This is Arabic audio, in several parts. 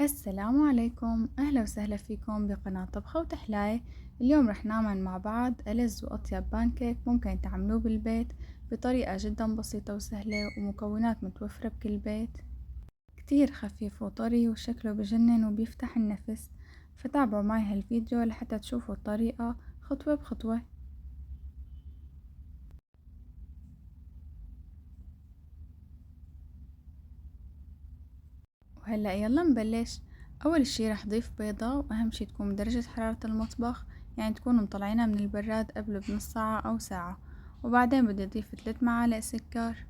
السلام عليكم، أهلا وسهلا فيكم بقناة طبخة وتحلاية. اليوم رح نعمل مع بعض ألذ وأطيب بانكيك ممكن تعملوه بالبيت بطريقة جدا بسيطة وسهلة ومكونات متوفرة بكل بيت. كتير خفيف وطري وشكله بجنن وبيفتح النفس، فتابعوا معي هالفيديو لحتى تشوفوا الطريقة خطوة بخطوة. وهلأ يلا نبلش. أول شي رح ضيف بيضة، وأهم شي تكون بدرجة حرارة المطبخ، يعني تكونوا مطلعينها من البراد قبل بنص ساعة أو ساعة. وبعدين بدي أضيف 3 معالق سكر،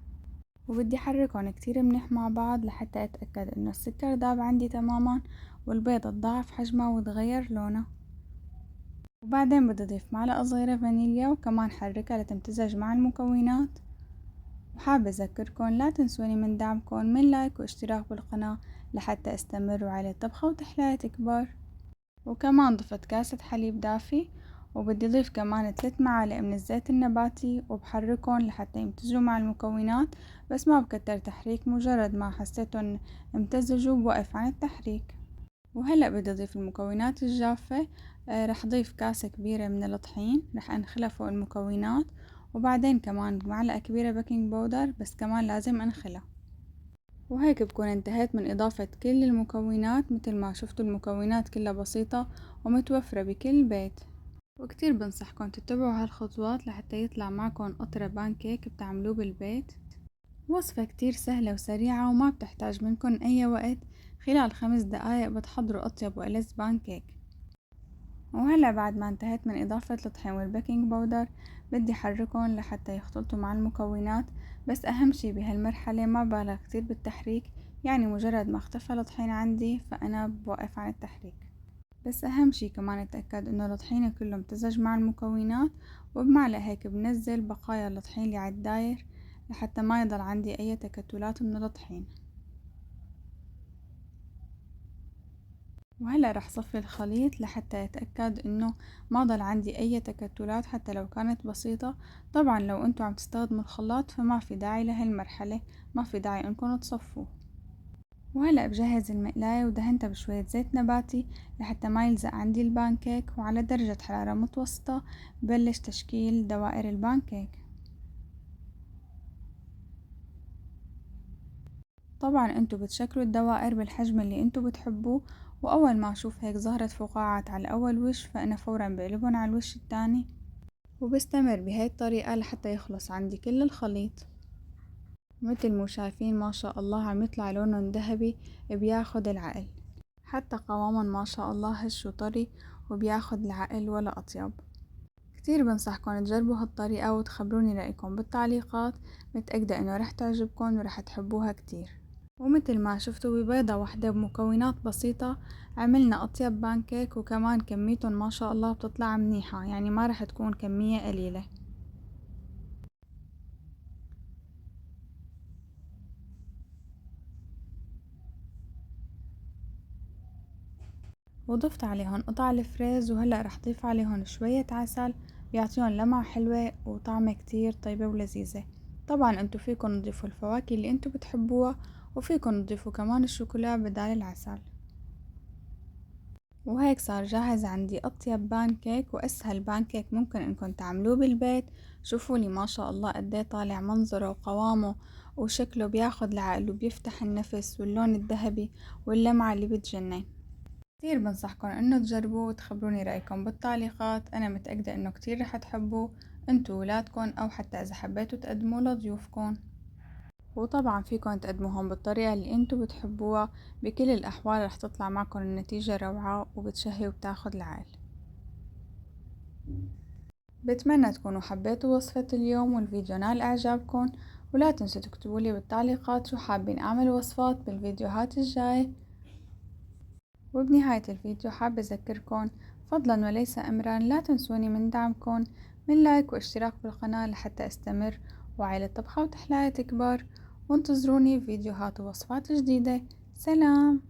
وبدي أحركهم كتير منيح مع بعض لحتى أتأكد إنه السكر داب عندي تماما والبيضة تضاعف حجمها وتغير لونها. وبعدين بدي أضيف معلقة صغيرة فانيليا وكمان حركها لتمتزج مع المكونات. وحابة أذكركن لا تنسوني من دعمكن من لايك واشتراك بالقناة لحتى استمر وعلى الطبخة وتحلاية كبار. وكمان ضفت كاسة حليب دافي، وبدي أضيف كمان 3 معالق من الزيت النباتي وبحركن لحتى يمتزجوا مع المكونات، بس ما بكتر تحريك، مجرد ما حسيتن امتزجوا بوقف عن التحريك. وهلأ بدي أضيف المكونات الجافة. رح أضيف كاسة كبيرة من الطحين، رح أنخلها فوق المكونات، وبعدين كمان معلقة كبيرة بيكنج بودر، بس كمان لازم أنخلها. وهيك بكون انتهيت من إضافة كل المكونات. مثل ما شفتوا المكونات كلها بسيطة ومتوفرة بكل بيت، وكتير بنصحكم تتبعوا هالخطوات لحتى يطلع معكم أطرى بانكيك بتعملوه بالبيت. وصفة كتير سهلة وسريعة وما بتحتاج منكم أي وقت، خلال 5 دقايق بتحضروا أطيب وألذ بانكيك. وهلا بعد ما انتهيت من إضافة الطحين والبيكنج بودر بدي حركهم لحتى يختلطوا مع المكونات، بس أهم شي بهالمرحلة ما بالغ كتير بالتحريك، يعني مجرد ما اختفى الطحين عندي فأنا بوقف عن التحريك. بس أهم شي كمان اتأكد إنه الطحين كله امتزج مع المكونات، وبمعلقة هيك بنزل بقايا الطحين اللي عالداير لحتى ما يضل عندي أي تكتلات من الطحين. وهلأ رح صفي الخليط لحتى أتأكد إنه ما ضل عندي أي تكتلات حتى لو كانت بسيطة. طبعا لو انتوا عم تستخدموا الخلاط فما في داعي لهالمرحلة، ما في داعي انكم تصفوه. وهلأ بجهز المقلاية ودهنتها بشوية زيت نباتي لحتى ما يلزق عندي البانكيك، وعلى درجة حرارة متوسطة بلش تشكيل دوائر البانكيك. طبعا انتوا بتشكلوا الدوائر بالحجم اللي انتوا بتحبوه، واول ما اشوف هيك ظهرت فقاعات على اول وش فانا فورا بقلبهم على الوش التاني، وبستمر بهاي الطريقة لحتى يخلص عندي كل الخليط. مثل مو شايفين ما شاء الله عم يطلع لونهم ذهبي، بياخد العقل. حتى قوامهم ما شاء الله هش وطري وبياخد العقل ولا أطيب. كتير بنصحكم تجربوا هالطريقة وتخبروني رأيكم بالتعليقات، متأكدة انه رح تعجبكم ورح تحبوها كتير. ومثل ما شفتوا ببيضة واحدة بمكونات بسيطة عملنا أطيب بانكيك، وكمان كميتهم ما شاء الله بتطلع منيحة، يعني ما رح تكون كمية قليلة. وضفت عليهم قطع الفريز، وهلأ رح ضيف عليهم شوية عسل بيعطيهم لمعة حلوة وطعمة كتير طيبة ولذيذة. طبعا انتو فيكن تضيفوا الفواكه اللي انتو بتحبوها، وفيكن تضيفوا كمان الشوكولا بدال العسل. وهيك صار جاهز عندي أطيب بانكيك وأسهل بانكيك ممكن إنكم تعملوه بالبيت. شوفولي ما شاء الله قديه طالع منظره وقوامه وشكله بياخد العقل وبيفتح النفس، واللون الذهبي واللمعة اللي بتجنن. كتير بنصحكم إنه تجربوه وتخبروني رأيكم بالتعليقات، أنا متأكدة إنه كتير رح تحبوه انتو وولادكن، أو حتى إذا حبيتوا تقدموه لضيوفكن. وطبعا فيكن تقدموهم بالطريقة اللي انتو بتحبوها، بكل الأحوال رح تطلع معكم النتيجة روعة وبتشهي وبتاخد العقل. بتمنى تكونوا حبيتوا وصفة اليوم والفيديو نال إعجابكم، ولا تنسوا تكتبولي بالتعليقات شو حابين أعمل وصفات بالفيديوهات الجاي. وبنهاية الفيديو حابة أذكركن فضلا وليس أمرا لا تنسوني من دعمكن من لايك واشتراك بالقناة لحتى أستمر وعائلة طبخة وتحلاية كبار، وانتظروني في فيديوهات ووصفات جديدة. سلام.